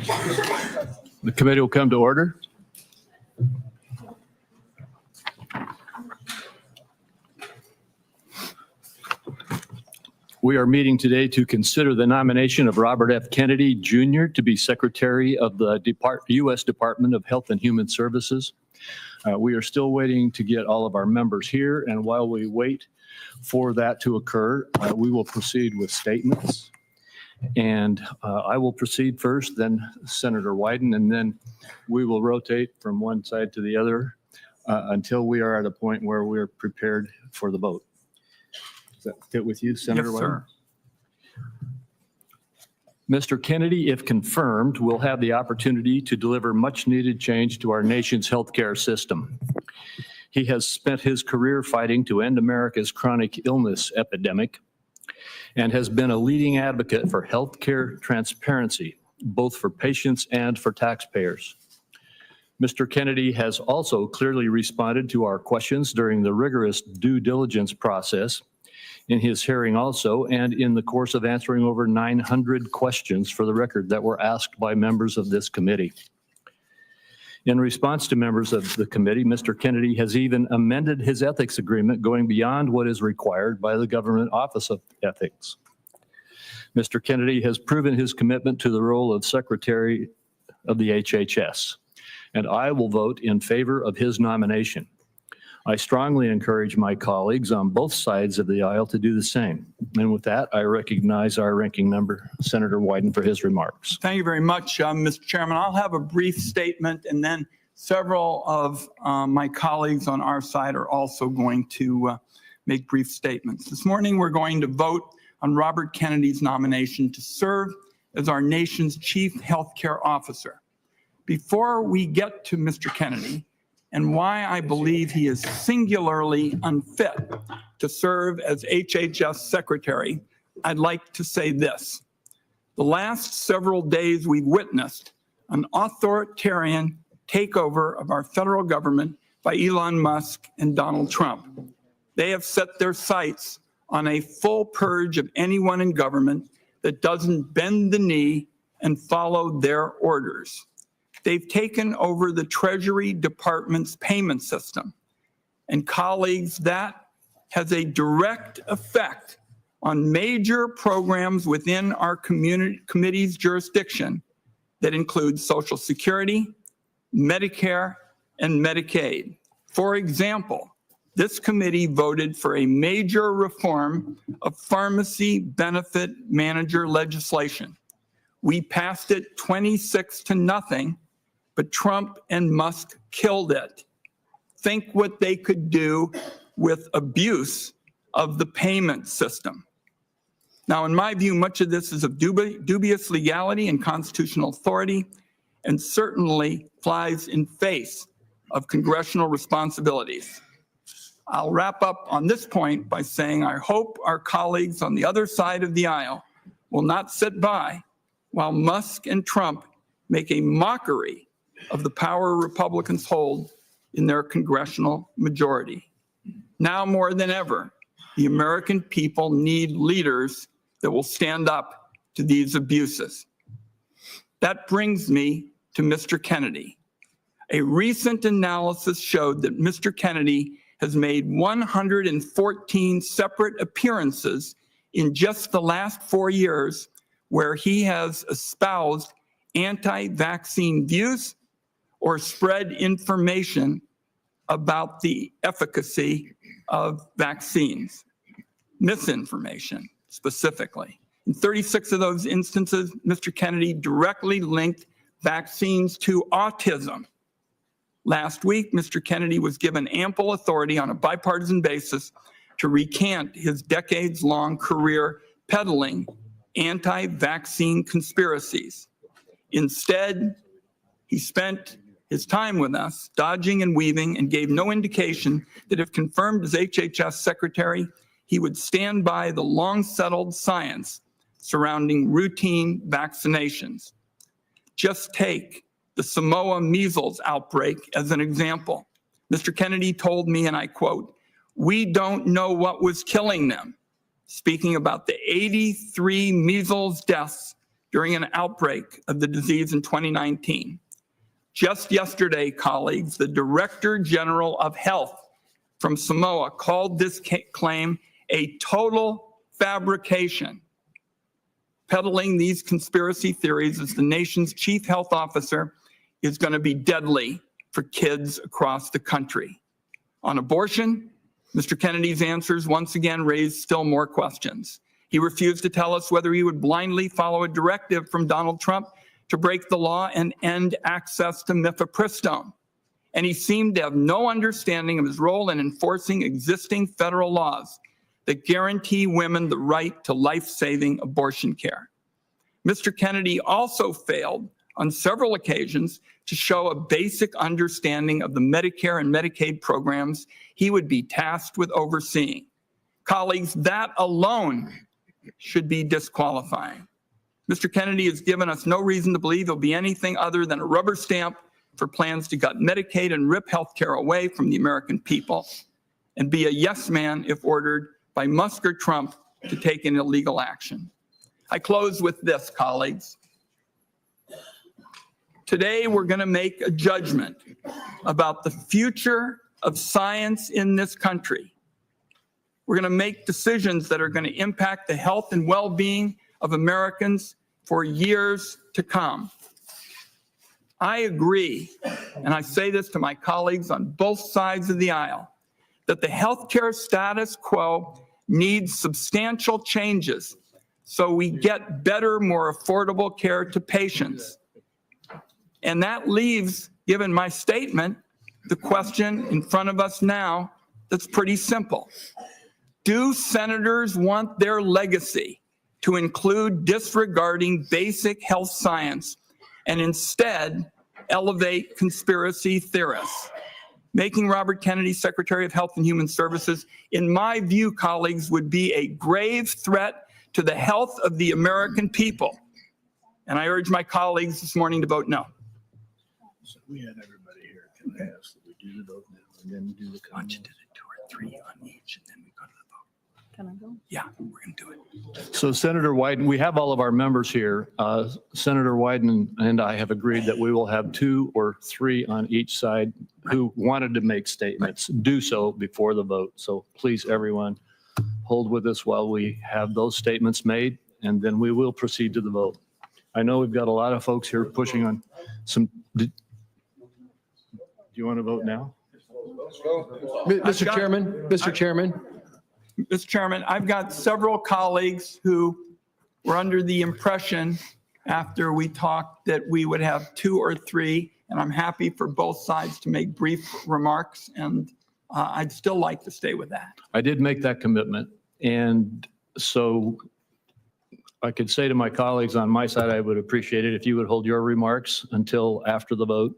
The committee will come to order. We are meeting today to consider the nomination of Robert F. Kennedy, Jr. to be Secretary of the U.S. Department of Health and Human Services. We are still waiting to get all of our members here, and while we wait for that to occur, we will proceed with statements. And I will proceed first, then Senator Wyden, and then we will rotate from one side to the other until we are at a point where we're prepared for the vote. Does that fit with you, Senator Wyden? Sir. Mr. Kennedy, if confirmed, will have the opportunity to deliver much-needed change to our nation's healthcare system. He has spent his career fighting to end America's chronic illness epidemic and has been a leading advocate for healthcare transparency, both for patients and for taxpayers. Mr. Kennedy has also clearly responded to our questions during the rigorous due diligence process in his hearing also, and in the course of answering over 900 questions for the record that were asked by members of this committee. In response to members of the committee, Mr. Kennedy has even amended his ethics agreement, going beyond what is required by the Government Office of Ethics. Mr. Kennedy has proven his commitment to the role of Secretary of the HHS, and I will vote in favor of his nomination. I strongly encourage my colleagues on both sides of the aisle to do the same. And with that, I recognize our ranking member, Senator Wyden, for his remarks. Thank you very much, Mr. Chairman. I'll have a brief statement, and then several of my colleagues on our side are also going to make brief statements. This morning, we're going to vote on Robert Kennedy's nomination to serve as our nation's chief healthcare officer. Before we get to Mr. Kennedy, and why I believe he is singularly unfit to serve as HHS Secretary, I'd like to say this. The last several days we've witnessed an authoritarian takeover of our federal government by Elon Musk and Donald Trump. They have set their sights on a full purge of anyone in government that doesn't bend the knee and follow their orders. They've taken over the Treasury Department's payment system. And colleagues, that has a direct effect on major programs within our committee's jurisdiction that include Social Security, Medicare, and Medicaid. For example, this committee voted for a major reform of pharmacy benefit manager legislation. We passed it 26-0. But Trump and Musk killed it. Think what they could do with abuse of the payment system. Now, in my view, much of this is of dubious legality and constitutional authority, and certainly flies in face of congressional responsibilities. I'll wrap up on this point by saying I hope our colleagues on the other side of the aisle will not sit by while Musk and Trump make a mockery of the power Republicans hold in their congressional majority. Now more than ever, the American people need leaders that will stand up to these abuses. That brings me to Mr. Kennedy. A recent analysis showed that Mr. Kennedy has made 114 separate appearances in just the last 4 years where he has espoused anti-vaccine views or spread information about the efficacy of vaccines, misinformation specifically. In 36 of those instances, Mr. Kennedy directly linked vaccines to autism. Last week, Mr. Kennedy was given ample authority on a bipartisan basis to recant his decades-long career peddling anti-vaccine conspiracies. Instead, he spent his time with us, dodging and weaving, and gave no indication that if confirmed as HHS Secretary, he would stand by the long-settled science surrounding routine vaccinations. Just take the Samoa measles outbreak as an example. Mr. Kennedy told me, and I quote, "We don't know what was killing them," speaking about the 83 measles deaths during an outbreak of the disease in 2019. Just yesterday, colleagues, the Director General of Health from Samoa called this claim a total fabrication. Peddling these conspiracy theories as the nation's chief health officer is going to be deadly for kids across the country. On abortion, Mr. Kennedy's answers once again raised still more questions. He refused to tell us whether he would blindly follow a directive from Donald Trump to break the law and end access to mifepristone. And he seemed to have no understanding of his role in enforcing existing federal laws that guarantee women the right to life-saving abortion care. Mr. Kennedy also failed on several occasions to show a basic understanding of the Medicare and Medicaid programs he would be tasked with overseeing. Colleagues, that alone should be disqualifying. Mr. Kennedy has given us no reason to believe he'll be anything other than a rubber stamp for plans to gut Medicaid and rip health care away from the American people, and be a yes man if ordered by Musk or Trump to take an illegal action. I close with this, colleagues. Today, we're going to make a judgment about the future of science in this country. We're going to make decisions that are going to impact the health and well-being of Americans for years to come. I agree, and I say this to my colleagues on both sides of the aisle, that the healthcare status quo needs substantial changes so we get better, more affordable care to patients. And that leaves, given my statement, the question in front of us now that's pretty simple. Do senators want their legacy to include disregarding basic health science and instead elevate conspiracy theorists? Making Robert Kennedy Secretary of Health and Human Services, in my view, colleagues, would be a grave threat to the health of the American people. And I urge my colleagues this morning to vote no. So we had everybody here. Can I ask that we do the vote now and then do the comment? You did it 2 or 3 on each, and then we go to the vote. Can I go? Yeah, we're going to do it. So Senator Wyden, we have all of our members here. Senator Wyden and I have agreed that we will have 2 or 3 on each side who wanted to make statements do so before the vote. So please, everyone, hold with us while we have those statements made, and then we will proceed to the vote. I know we've got a lot of folks here pushing on some. Do you want to vote now? Mr. Chairman, Mr. Chairman, I've got several colleagues who were under the impression after we talked that we would have 2 or 3, and I'm happy for both sides to make brief remarks, and I'd still like to stay with that. I did make that commitment, and so I could say to my colleagues on my side, I would appreciate it if you would hold your remarks until after the vote.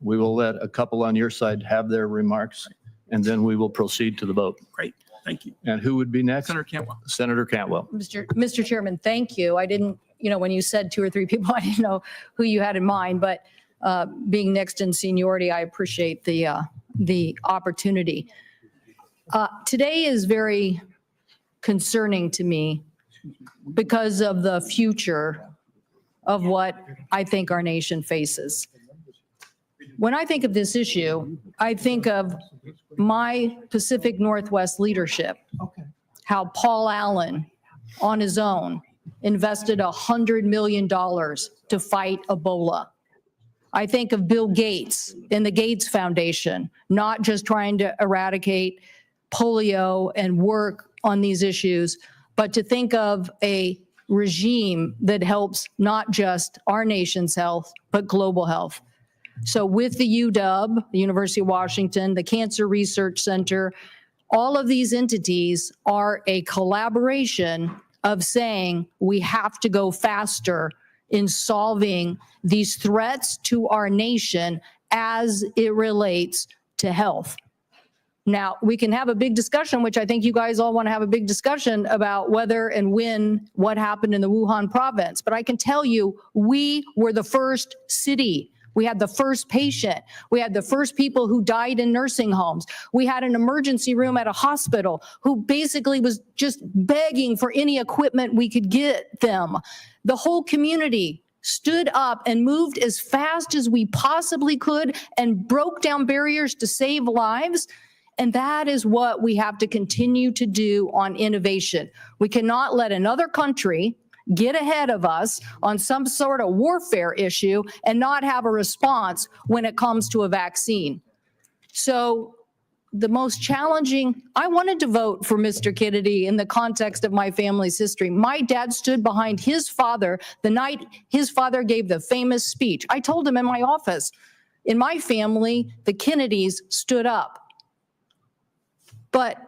We will let a couple on your side have their remarks, and then we will proceed to the vote. Great, thank you. And who would be next? Senator Cantwell. Senator Cantwell. Mr. Chairman, thank you. I didn't, when you said 2 or 3 people, I didn't know who you had in mind, but being next in seniority, I appreciate the opportunity. Today is very concerning to me because of the future of what I think our nation faces. When I think of this issue, I think of my Pacific Northwest leadership, how Paul Allen, on his own, invested $100 million to fight Ebola. I think of Bill Gates and the Gates Foundation, not just trying to eradicate polio and work on these issues, but to think of a regime that helps not just our nation's health, but global health. So with the UW, the University of Washington, the Cancer Research Center, all of these entities are a collaboration of saying we have to go faster in solving these threats to our nation as it relates to health. Now, we can have a big discussion, which I think you guys all want to have a big discussion about whether and when what happened in the Wuhan province. But I can tell you, we were the first city We had the first patient. We had the first people who died in nursing homes. We had an emergency room at a hospital who basically was just begging for any equipment we could get them. The whole community stood up and moved as fast as we possibly could and broke down barriers to save lives. And that is what we have to continue to do on innovation. We cannot let another country get ahead of us on some sort of warfare issue and not have a response when it comes to a vaccine. So the most challenging, I wanted to vote for Mr. Kennedy in the context of my family's history. My dad stood behind his father the night his father gave the famous speech. I told him in my office, in my family, the Kennedys stood up. But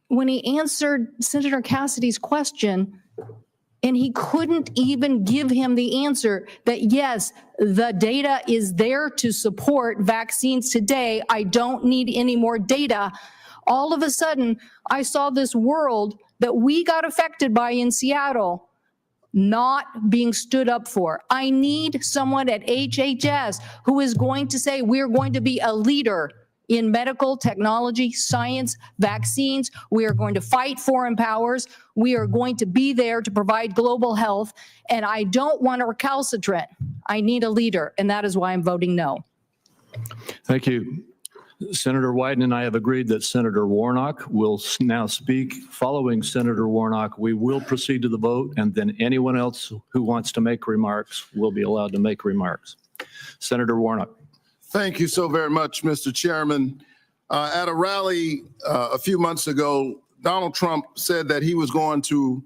when he answered Senator Cassidy's question, and he couldn't even give him the answer that, yes, the data is there to support vaccines today. I don't need any more data. All of a sudden, I saw this world that we got affected by in Seattle not being stood up for. I need someone at HHS who is going to say, we're going to be a leader in medical technology, science, vaccines. We are going to fight foreign powers. We are going to be there to provide global health. And I don't want a recalcitrant. I need a leader, and that is why I'm voting no. Thank you. Senator Wyden and I have agreed that Senator Warnock will now speak. Following Senator Warnock, we will proceed to the vote, and then anyone else who wants to make remarks will be allowed to make remarks. Senator Warnock. Thank you so very much, Mr. Chairman. At a rally a few months ago, Donald Trump said that he was going to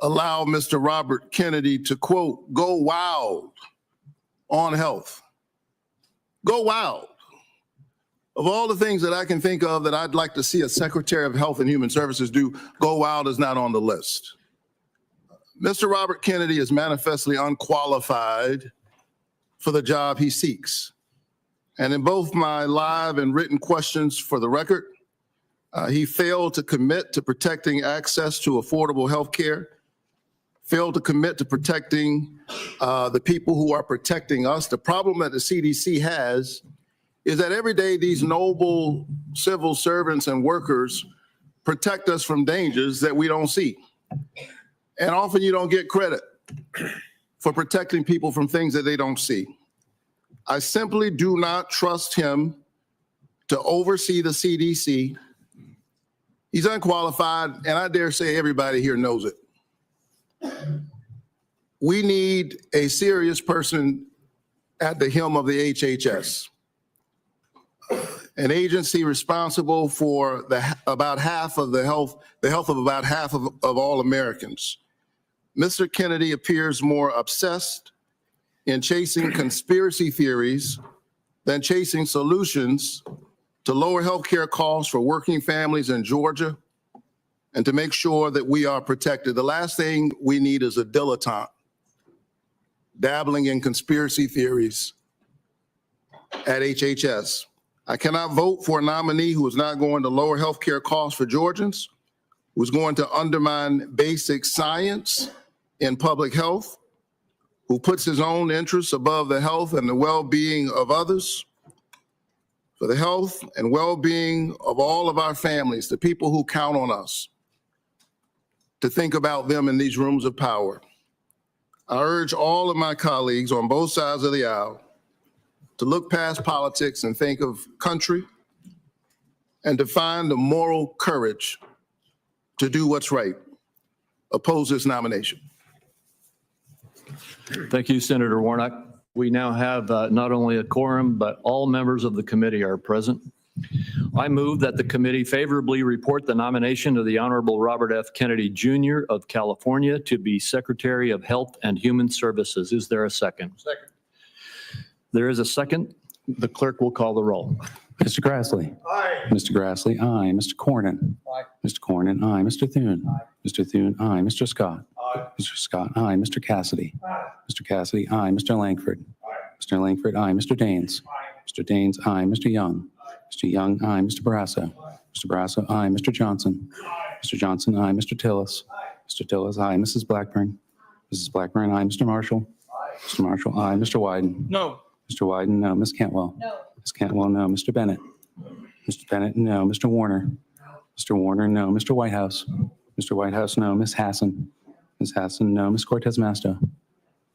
allow Mr. Robert Kennedy to, quote, go wild on health. Go wild. Of all the things that I can think of that I'd like to see a Secretary of Health and Human Services do, go wild is not on the list. Mr. Robert Kennedy is manifestly unqualified for the job he seeks. And in both my live and written questions for the record, he failed to commit to protecting access to affordable health care, failed to commit to protecting the people who are protecting us. The problem that the CDC has is that every day these noble civil servants and workers protect us from dangers that we don't see. And often you don't get credit for protecting people from things that they don't see. I simply do not trust him to oversee the CDC. He's unqualified, and I dare say everybody here knows it. We need a serious person at the helm of the HHS, an agency responsible for about half of the health of about half of all Americans. Mr. Kennedy appears more obsessed in chasing conspiracy theories than chasing solutions to lower healthcare costs for working families in Georgia and to make sure that we are protected. The last thing we need is a dilettante dabbling in conspiracy theories at HHS. I cannot vote for a nominee who is not going to lower healthcare costs for Georgians, who is going to undermine basic science in public health, who puts his own interests above the health and the well-being of others. For the health and well-being of all of our families, the people who count on us, to think about them in these rooms of power. I urge all of my colleagues on both sides of the aisle to look past politics and think of country and to find the moral courage to do what's right. Oppose this nomination. Thank you, Senator Warnock. We now have not only a quorum, but all members of the committee are present. I move that the committee favorably report the nomination of the Honorable Robert F. Kennedy, Jr. of California to be Secretary of Health and Human Services. Is there a second? Second. There is a second. The clerk will call the roll. Mr. Grassley. Aye. Mr. Grassley, aye. Mr. Cornyn. Aye. Mr. Cornyn, aye. Mr. Thune. Aye. Mr. Thune, aye. Mr. Scott. Aye. Mr. Scott, aye. Mr. Cassidy. Aye. Mr. Cassidy, aye. Mr. Langford. Aye. Mr. Langford, aye. Mr. Daines. Aye. Mr. Daines, aye. Mr. Young. Mr. Young, aye. Mr. Barrasso. Mr. Barrasso, aye. Mr. Johnson. Mr. Johnson, aye. Mr. Tillis. Mr. Tillis, aye. Mrs. Blackburn. Mrs. Blackburn, aye. Mr. Marshall. Mr. Marshall, aye. Mr. Wyden. No. Mr. Wyden, no. Ms. Cantwell? No. Ms. Cantwell, no. Mr. Bennett? Mr. Bennett, no. Mr. Warner? Mr. Warner, no. Mr. Whitehouse? Mr. Whitehouse, no. Ms. Hassan? Ms. Hassan, no. Ms. Cortez Masto?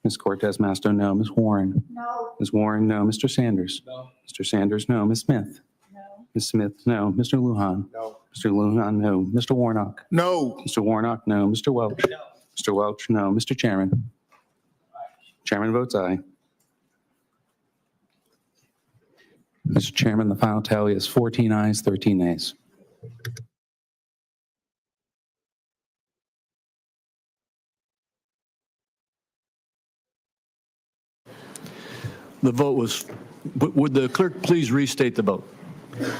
Ms. Cortez Masto, no. Ms. Warren? No. Ms. Warren, no. Mr. Sanders? No. Mr. Sanders, no. Ms. Smith? No. Ms. Smith, no. Mr. Lujan? No. Mr. Lujan, no. Mr. Warnock? No. Mr. Warnock, no. Mr. Welch? No. Mr. Welch, no. Mr. Chairman? Chairman votes aye. Mr. Chairman, the final tally is 14 ayes, 13 nays. The vote was, would the clerk please restate the vote?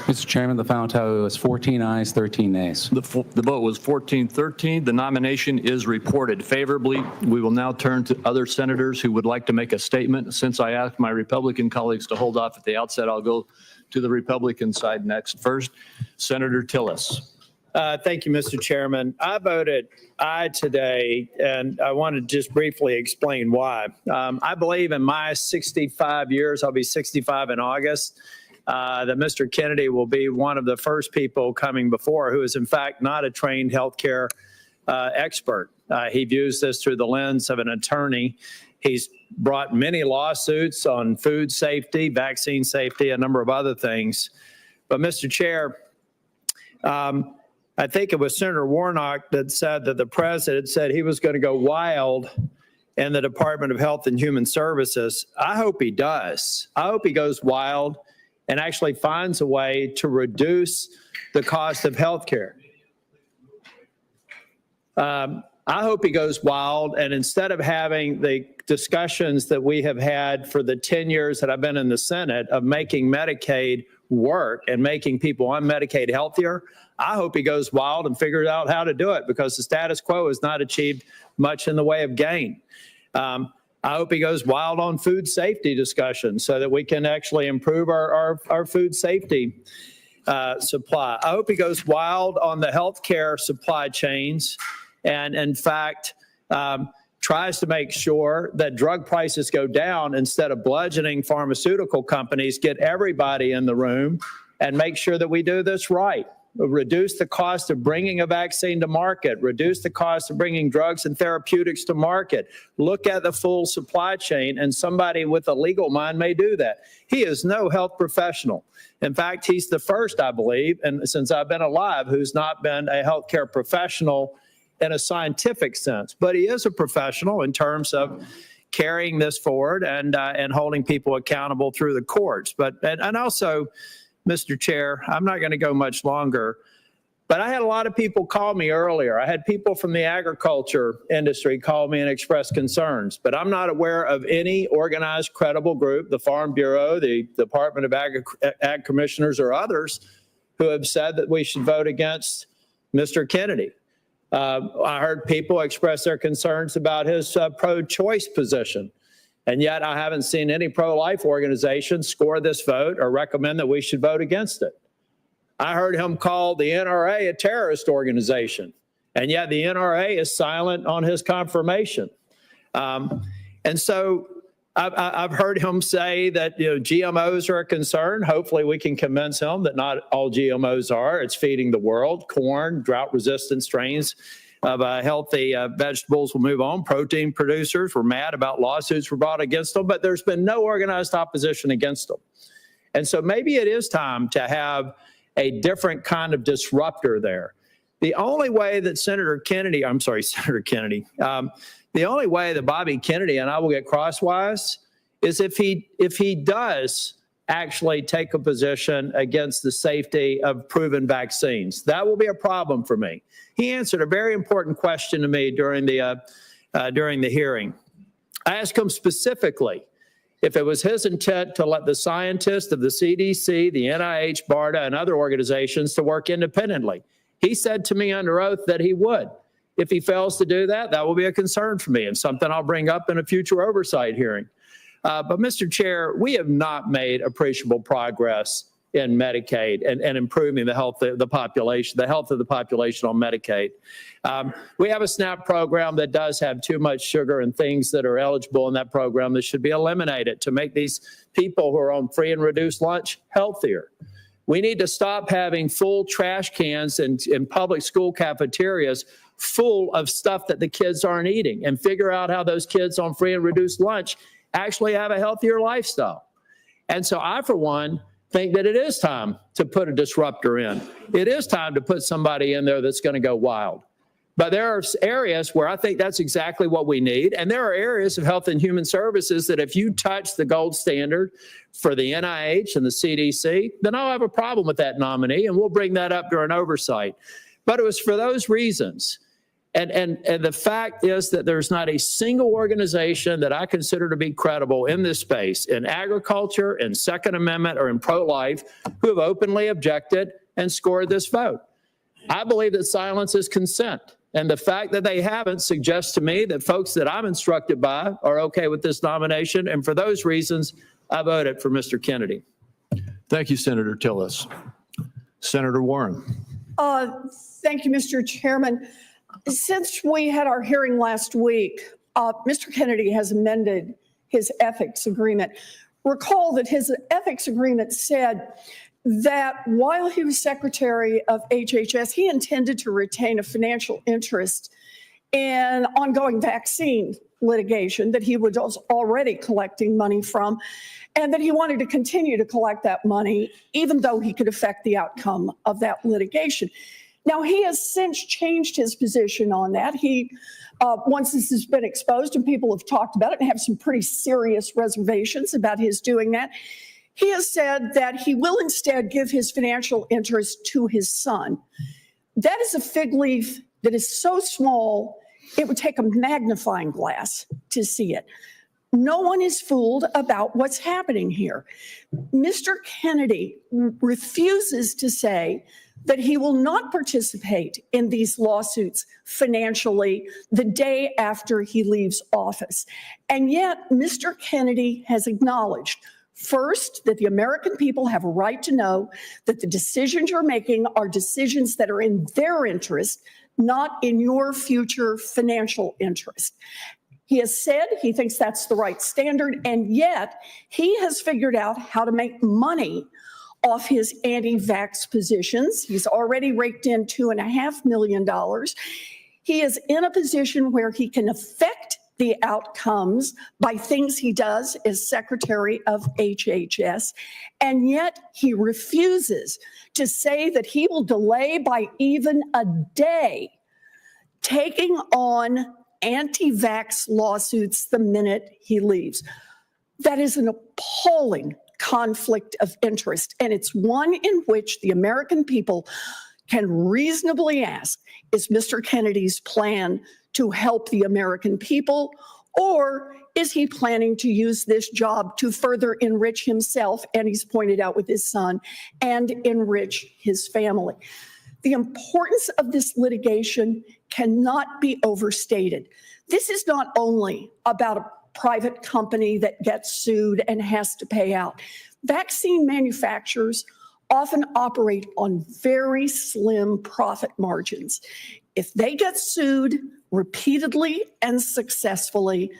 Mr. Chairman, the final tally was 14 ayes, 13 nays. The vote was 14-13. The nomination is reported favorably. We will now turn to other senators who would like to make a statement. Since I asked my Republican colleagues to hold off at the outset, I'll go to the Republican side next. First, Senator Tillis. Thank you, Mr. Chairman. I voted aye today, and I want to just briefly explain why. I believe in my 65 years, I'll be 65 in August, that Mr. Kennedy will be one of the first people coming before who is in fact not a trained healthcare expert. He views this through the lens of an attorney. He's brought many lawsuits on food safety, vaccine safety, a number of other things. But Mr. Chair, I think it was Senator Warnock that said that the president said he was going to go wild in the Department of Health and Human Services. I hope he does. I hope he goes wild and actually finds a way to reduce the cost of health care. I hope he goes wild, and instead of having the discussions that we have had for the 10 years that I've been in the Senate of making Medicaid work and making people on Medicaid healthier, I hope he goes wild and figures out how to do it, because the status quo has not achieved much in the way of gain. I hope he goes wild on food safety discussions so that we can actually improve our food safety supply. I hope he goes wild on the healthcare supply chains and, in fact, tries to make sure that drug prices go down instead of bludgeoning pharmaceutical companies, get everybody in the room and make sure that we do this right. Reduce the cost of bringing a vaccine to market, reduce the cost of bringing drugs and therapeutics to market. Look at the full supply chain, and somebody with a legal mind may do that. He is no health professional. In fact, he's the first, I believe, and since I've been alive, who's not been a healthcare professional in a scientific sense. But he is a professional in terms of carrying this forward and holding people accountable through the courts. But and also, Mr. Chair, I'm not going to go much longer, but I had a lot of people call me earlier. I had people from the agriculture industry call me and express concerns, but I'm not aware of any organized, credible group, the Farm Bureau, the Department of Ag Commissioners, or others who have said that we should vote against Mr. Kennedy. I heard people express their concerns about his pro-choice position. And yet I haven't seen any pro-life organization score this vote or recommend that we should vote against it. I heard him call the NRA a terrorist organization, and yet the NRA is silent on his confirmation. And so I've heard him say that GMOs are a concern. Hopefully we can convince him that not all GMOs are. It's feeding the world. Corn, drought-resistant strains of healthy vegetables will move on. Protein producers were mad about lawsuits were brought against them, but there's been no organized opposition against them. And so maybe it is time to have a different kind of disruptor there. The only way that Senator Kennedy, the only way that Bobby Kennedy and I will get crosswise is if he does actually take a position against the safety of proven vaccines. That will be a problem for me. He answered a very important question to me during the hearing. I asked him specifically if it was his intent to let the scientists of the CDC, the NIH, BARDA, and other organizations to work independently. He said to me under oath that he would. If he fails to do that, that will be a concern for me and something I'll bring up in a future oversight hearing. But Mr. Chair, we have not made appreciable progress in Medicaid and improving the health of the population on Medicaid. We have a SNAP program that does have too much sugar and things that are eligible in that program that should be eliminated to make these people who are on free and reduced lunch healthier. We need to stop having full trash cans in public school cafeterias full of stuff that the kids aren't eating and figure out how those kids on free and reduced lunch actually have a healthier lifestyle. And so I, for one, think that it is time to put a disruptor in. It is time to put somebody in there that's going to go wild. But there are areas where I think that's exactly what we need. And there are areas of health and human services that if you touch the gold standard for the NIH and the CDC, then I'll have a problem with that nominee, and we'll bring that up during oversight. But it was for those reasons. And the fact is that there's not a single organization that I consider to be credible in this space, in agriculture, in Second Amendment, or in pro-life, who have openly objected and scored this vote. I believe that silence is consent. And the fact that they haven't suggests to me that folks that I'm instructed by are okay with this nomination. And for those reasons, I voted for Mr. Kennedy. Thank you, Senator Tillis. Senator Warren. Thank you, Mr. Chairman. Since we had our hearing last week, Mr. Kennedy has amended his ethics agreement. Recall that his ethics agreement said that while he was Secretary of HHS, he intended to retain a financial interest in ongoing vaccine litigation that he was already collecting money from, and that he wanted to continue to collect that money even though he could affect the outcome of that litigation. Now, he has since changed his position on that. He, once this has been exposed and people have talked about it and have some pretty serious reservations about his doing that, he has said that he will instead give his financial interest to his son. That is a fig leaf that is so small, it would take a magnifying glass to see it. No one is fooled about what's happening here. Mr. Kennedy refuses to say that he will not participate in these lawsuits financially the day after he leaves office. And yet, Mr. Kennedy has acknowledged, first, that the American people have a right to know that the decisions you're making are decisions that are in their interest, not in your future financial interest. He has said he thinks that's the right standard, and yet he has figured out how to make money off his anti-vax positions. He's already raked in $2.5 million. He is in a position where he can affect the outcomes by things he does as Secretary of HHS, and yet he refuses to say that he will delay by even a day taking on anti-vax lawsuits the minute he leaves. That is an appalling conflict of interest, and it's one in which the American people can reasonably ask, is Mr. Kennedy's plan to help the American people, or is he planning to use this job to further enrich himself, and he's pointed out with his son, and enrich his family? The importance of this litigation cannot be overstated. This is not only about a private company that gets sued and has to pay out. Vaccine manufacturers often operate on very slim profit margins. If they get sued repeatedly and successfully,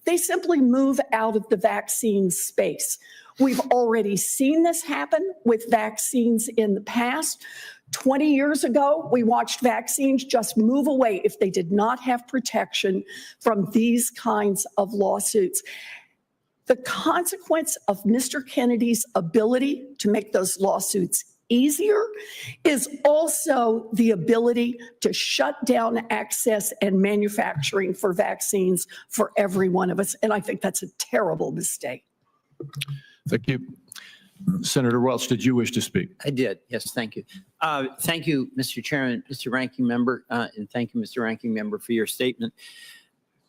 they simply move out of the vaccine space. We've already seen this happen with vaccines in the past. 20 years ago, we watched vaccines just move away if they did not have protection from these kinds of lawsuits. The consequence of Mr. Kennedy's ability to make those lawsuits easier is also the ability to shut down access and manufacturing for vaccines for every one of us. And I think that's a terrible mistake. Thank you. Senator Welch, did you wish to speak? I did. Yes, thank you. Thank you, Mr. Chairman, Mr. Ranking Member, and thank you, Mr. Ranking Member, for your statement.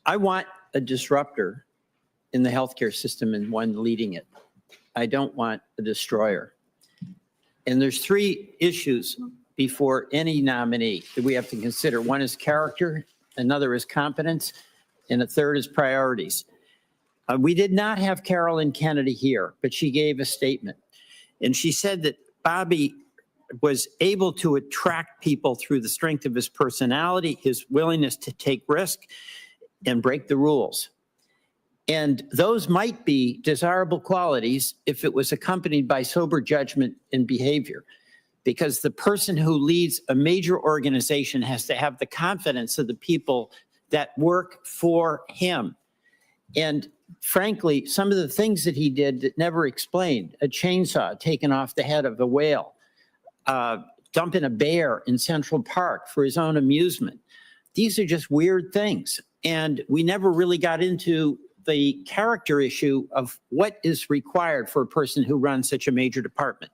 I want a disruptor in the healthcare system and one leading it. I don't want a destroyer. And there's three issues before any nominee that we have to consider. One is character, another is competence, and a third is priorities. We did not have Carolyn Kennedy here, but she gave a statement. And she said that Bobby was able to attract people through the strength of his personality, his willingness to take risk and break the rules. And those might be desirable qualities if it was accompanied by sober judgment and behavior, because the person who leads a major organization has to have the confidence of the people that work for him. And frankly, some of the things that he did that never explained, a chainsaw taken off the head of a whale, dumping a bear in Central Park for his own amusement. These are just weird things. And we never really got into the character issue of what is required for a person who runs such a major department.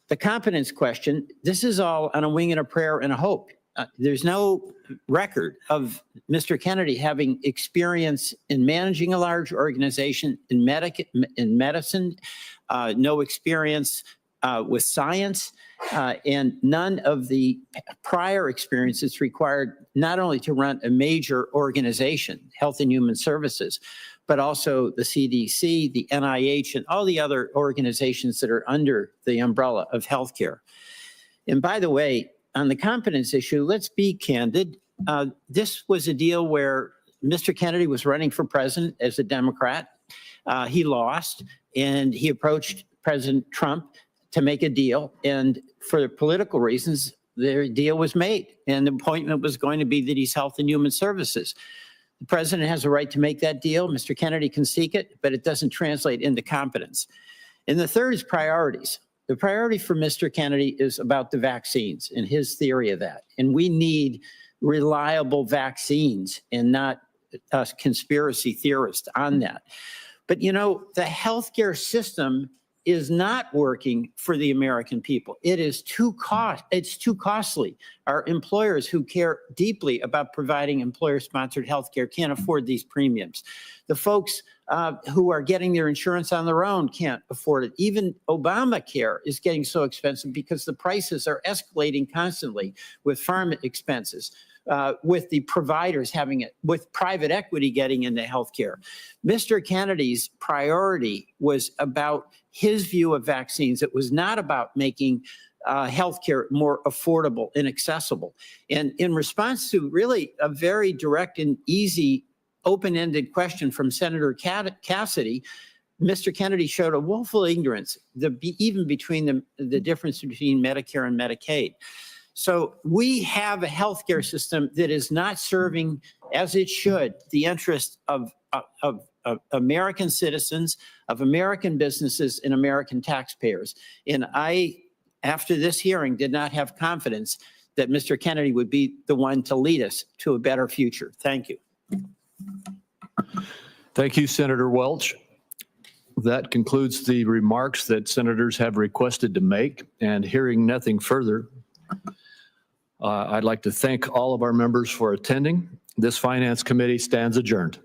The competence question, this is all on a wing and a prayer and a hope. There's no record of Mr. Kennedy having experience in managing a large organization in medicine, no experience with science, and none of the prior experiences required not only to run a major organization, Health and Human Services, but also the CDC, the NIH, and all the other organizations that are under the umbrella of healthcare. And by the way, on the competence issue, let's be candid. This was a deal where Mr. Kennedy was running for president as a Democrat. He lost, and he approached President Trump to make a deal. And for political reasons, the deal was made. And the appointment was going to be that he's Health and Human Services. The president has a right to make that deal. Mr. Kennedy can seek it, but it doesn't translate into competence. And the third is priorities. The priority for Mr. Kennedy is about the vaccines and his theory of that. And we need reliable vaccines and not conspiracy theorists on that. But you know, the healthcare system is not working for the American people. It is too costly. Our employers who care deeply about providing employer-sponsored healthcare can't afford these premiums. The folks who are getting their insurance on their own can't afford it. Even Obamacare is getting so expensive because the prices are escalating constantly with pharma expenses, with the providers having it, with private equity getting into healthcare. Mr. Kennedy's priority was about his view of vaccines. It was not about making healthcare more affordable and accessible. And in response to really a very direct and easy open-ended question from Senator Cassidy, Mr. Kennedy showed a woeful ignorance, even between the difference between Medicare and Medicaid. So we have a healthcare system that is not serving, as it should, the interest of American citizens, of American businesses, and American taxpayers. And I, after this hearing, did not have confidence that Mr. Kennedy would be the one to lead us to a better future. Thank you. Thank you, Senator Welch. That concludes the remarks that senators have requested to make, and hearing nothing further, I'd like to thank all of our members for attending. This Finance Committee stands adjourned.